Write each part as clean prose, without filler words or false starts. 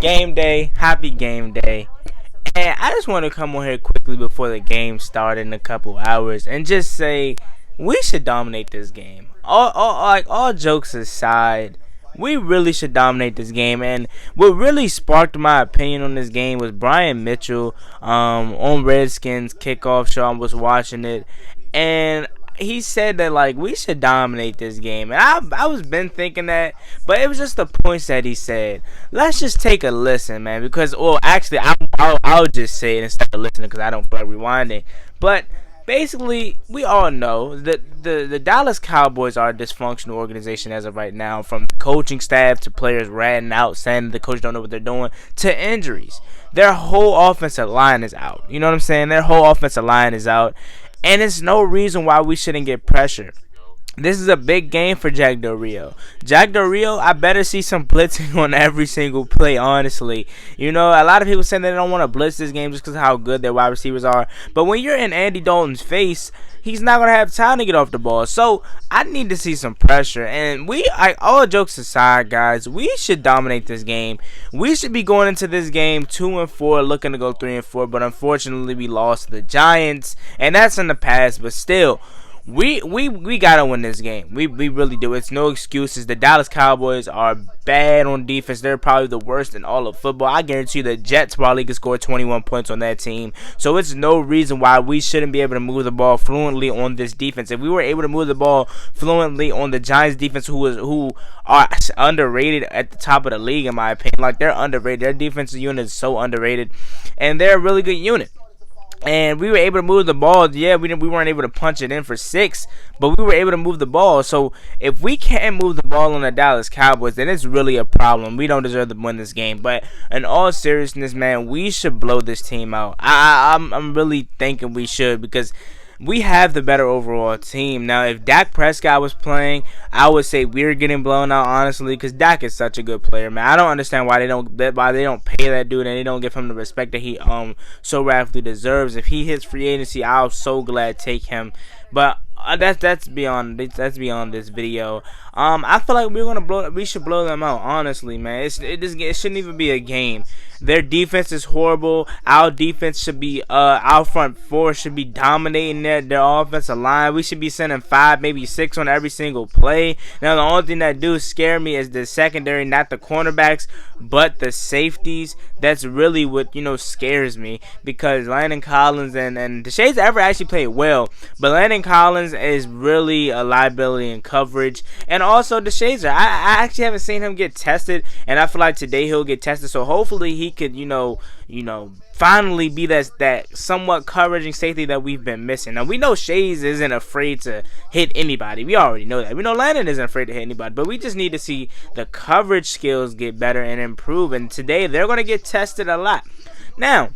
Game day, happy game day. And I just want to come on here quickly before the game started in a couple hours and just say we should dominate this game. All jokes aside, we really should dominate this game. And what really sparked my opinion on this game was Brian Mitchell on Redskins kickoff show. I was watching it, and he said that like we should dominate this game, and I was been thinking that, but it was just the points that he said. Let's just take a listen, man, because actually I'll just say it instead of listening because I don't feel like rewinding. But basically, we all know that the Dallas Cowboys are a dysfunctional organization as of right now, from the coaching staff to players ratting out saying the coach don't know what they're doing to injuries. Their whole offensive line is out. You know what I'm saying? Their whole offensive line is out. And it's no reason why we shouldn't get pressure. This is a big game for Jack Del Rio. Jack Del Rio, I better see some blitzing on every single play, honestly. You know, a lot of people say they don't want to blitz this game just because of how good their wide receivers are. But when you're in Andy Dalton's face, he's not going to have time to get off the ball. So, I need to see some pressure. And all jokes aside, guys, we should dominate this game. We should be going into this game 2-4, looking to go 3-4. But unfortunately, we lost to the Giants. And that's in the past, but still. We gotta win this game. We really do. It's no excuses. The Dallas Cowboys are bad on defense. They're probably the worst in all of football. I guarantee you the Jets probably could score 21 points on that team. So it's no reason why we shouldn't be able to move the ball fluently on this defense. If we were able to move the ball fluently on the Giants defense, who are underrated at the top of the league in my opinion. Like, they're underrated. Their defensive unit is so underrated, and they're a really good unit. And we were able to move the ball. Yeah, we weren't able to punch it in for 6, but we were able to move the ball. So if we can't move the ball on the Dallas Cowboys, then it's really a problem. We don't deserve to win this game. But in all seriousness, man, we should blow this team out. I'm really thinking we should, because we have the better overall team. Now, if Dak Prescott was playing, I would say we're getting blown out, honestly, because Dak is such a good player, man. I don't understand why they don't pay that dude and they don't give him the respect that he so rapidly deserves. If he hits free agency, I'll so glad take him. But that's beyond this video. I feel like we should blow them out, honestly, man. It shouldn't even be a game. Their defense is horrible. Our defense should be our front four should be dominating their offensive line. We should be sending 5, maybe 6 on every single play. Now, the only thing that do scare me is the secondary, not the cornerbacks, but the safeties. That's really what scares me, because Landon Collins and DeShazer ever actually played well, but Landon Collins is really a liability in coverage. And also DeShazer, I actually haven't seen him get tested, and I feel like today he'll get tested. So hopefully he could, finally be that somewhat coveraging safety that we've been missing. Now, we know Shays isn't afraid to hit anybody. We already know that. We know Landon isn't afraid to hit anybody, but we just need to see the coverage skills get better and improve. And today they're going to get tested a lot. Now,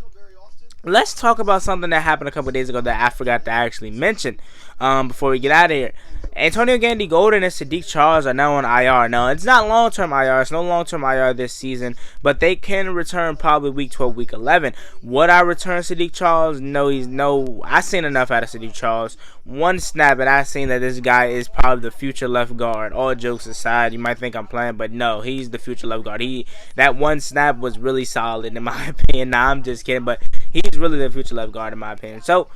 let's talk about something that happened a couple days ago that I forgot to actually mention before we get out of here. Antonio Gandy Golden and Sadiq Charles are now on IR. Now, it's not long-term IR. It's no long-term IR this season, but they can return probably week 12, week 11. Would I return Sadiq Charles? No. I've seen enough out of Sadiq Charles. One snap, and I've seen that this guy is probably the future left guard. All jokes aside, you might think I'm playing, but no, he's the future left guard. That one snap was really solid, in my opinion. Nah, I'm just kidding, but he's really the future left guard, in my opinion. So,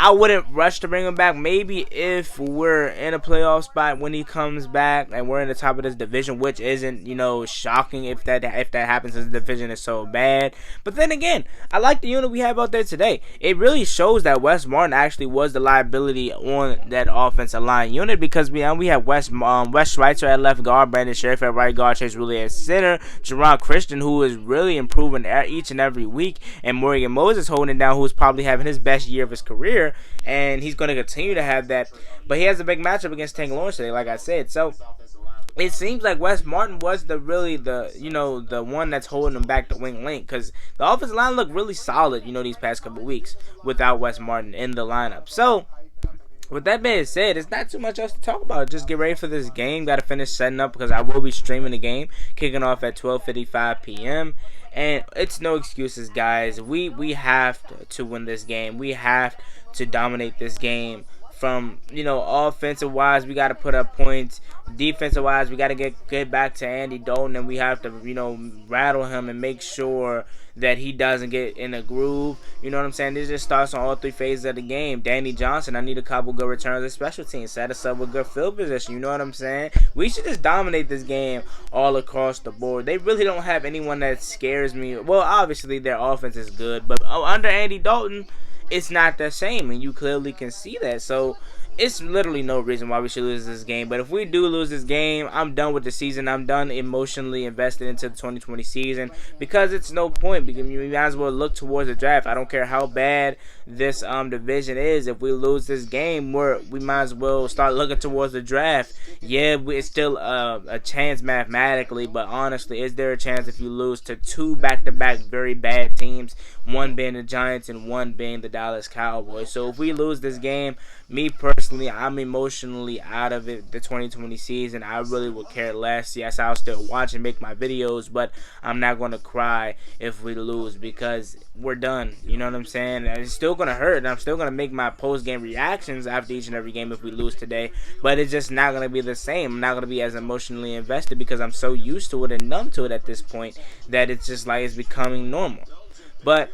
I wouldn't rush to bring him back. Maybe if we're in a playoff spot when he comes back and we're in the top of this division, which isn't, shocking if that happens, since the division is so bad. But then again, I like the unit we have out there today. It really shows that Wes Martin actually was the liability on that offensive line unit, because we have Wes Schweitzer at left guard, Brandon Sheriff at right guard, Chase Rulee at center, Jerron Christian, who is really improving each and every week, and Morgan Moses holding down, who's probably having his best year of his career. And he's going to continue to have that. But he has a big matchup against Tank Lawrence today, like I said. So it seems like Wes Martin was the one that's holding him back, the wing link, because the offensive line looked really solid, these past couple weeks without Wes Martin in the lineup. So with that being said, it's not too much else to talk about. Just get ready for this game. Got to finish setting up, because I will be streaming the game, kicking off at 12:55 p.m. And it's no excuses, guys. We have to win this game. We have to dominate this game from offensive wise, we got to put up points. Defensive wise, we got to get back to Andy Dalton, and we have to rattle him and make sure that he doesn't get in a groove. You know what I'm saying? This just starts on all three phases of the game. Danny Johnson, I need a couple good returns of special teams. Set us up with good field position. You know what I'm saying? We should just dominate this game all across the board. They really don't have anyone that scares me. Well, obviously their offense is good, but under Andy Dalton, it's not the same, and you clearly can see that. So it's literally no reason why we should lose this game. But if we do lose this game, I'm done with the season. I'm done emotionally invested into the 2020 season, because it's no point. Because we might as well look towards the draft. I don't care how bad this division is. If we lose this game, we might as well start looking towards the draft. Yeah, it's still a chance mathematically, but honestly, is there a chance if you lose to two back-to-back very bad teams, one being the Giants and one being the Dallas Cowboys? So if we lose this game, me personally, I'm emotionally out of it. The 2020 season, I really would care less. Yes, I'll still watch and make my videos, but I'm not going to cry if we lose, because we're done. You know what I'm saying? And it's still going to hurt, and I'm still going to make my post-game reactions after each and every game if we lose today, but it's just not going to be the same. I'm not going to be as emotionally invested, because I'm so used to it and numb to it at this point that it's just like it's becoming normal. But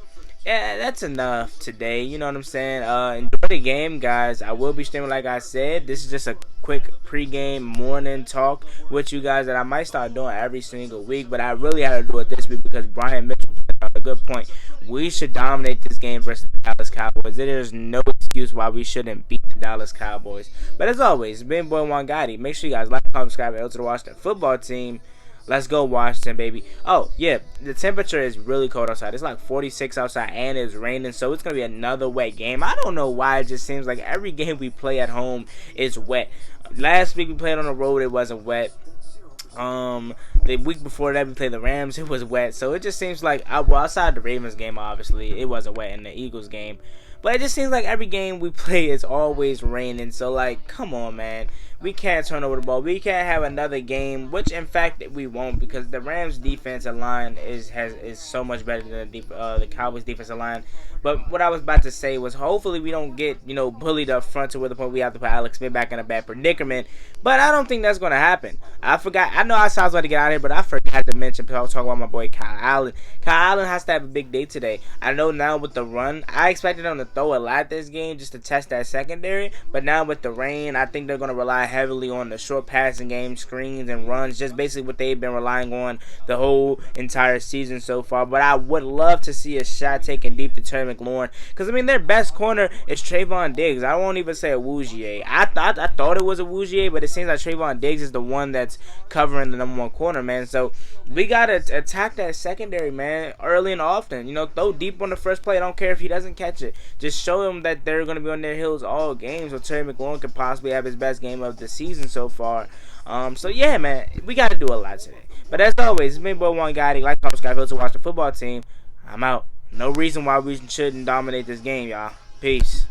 yeah, that's enough today. You know what I'm saying? Enjoy the game, guys. I will be streaming, like I said. This is just a quick pregame morning talk with you guys that I might start doing every single week, but I really had to do it this week because Brian Mitchell put out a good point. We should dominate this game versus the Dallas Cowboys. There is no excuse why we shouldn't beat the Dallas Cowboys. But as always, it's been Boy Juan Gotti. Make sure you guys like, comment, subscribe, and else to watch the football team. Let's go Washington, baby. Oh, yeah, the temperature is really cold outside. It's like 46 outside, and it's raining, so it's going to be another wet game. I don't know why. It just seems like every game we play at home is wet. Last week we played on the road, it wasn't wet. The week before that we played the Rams, it was wet. So it just seems like, outside the Ravens game, obviously, it wasn't wet in the Eagles game. But it just seems like every game we play is always raining. So, like, come on, man. We can't turn over the ball. We can't have another game, which, in fact, we won't, because the Rams' defensive line is so much better than the Cowboys' defensive line. But what I was about to say was, hopefully we don't get, bullied up front to where the point we have to put Alex Smith back in a bad predicament. But I don't think that's going to happen. I know I sound about to get out of here, but I forgot to mention, talk about my boy Kyle Allen. Kyle Allen has to have a big day today. I know now with the run, I expected him to throw a lot this game just to test that secondary. But now with the rain, I think they're going to rely heavily on the short passing game, screens, and runs. Just basically what they've been relying on the whole entire season so far. But I would love to see a shot taken deep to Terry McLaurin. Because, their best corner is Trayvon Diggs. I won't even say a Wougier. I thought it was a Wougier, but it seems like Trayvon Diggs is the one that's covering the number one corner, man. So we got to attack that secondary, man, early and often. Throw deep on the first play. I don't care if he doesn't catch it. Just show them that they're going to be on their heels all games, so Terry McLaurin could possibly have his best game of the season so far. So yeah, man, we got to do a lot today. But as always, it's been Boy Juan Gotti. Like, comment, subscribe, to watch the football team. I'm out. No reason why we shouldn't dominate this game, y'all. Peace.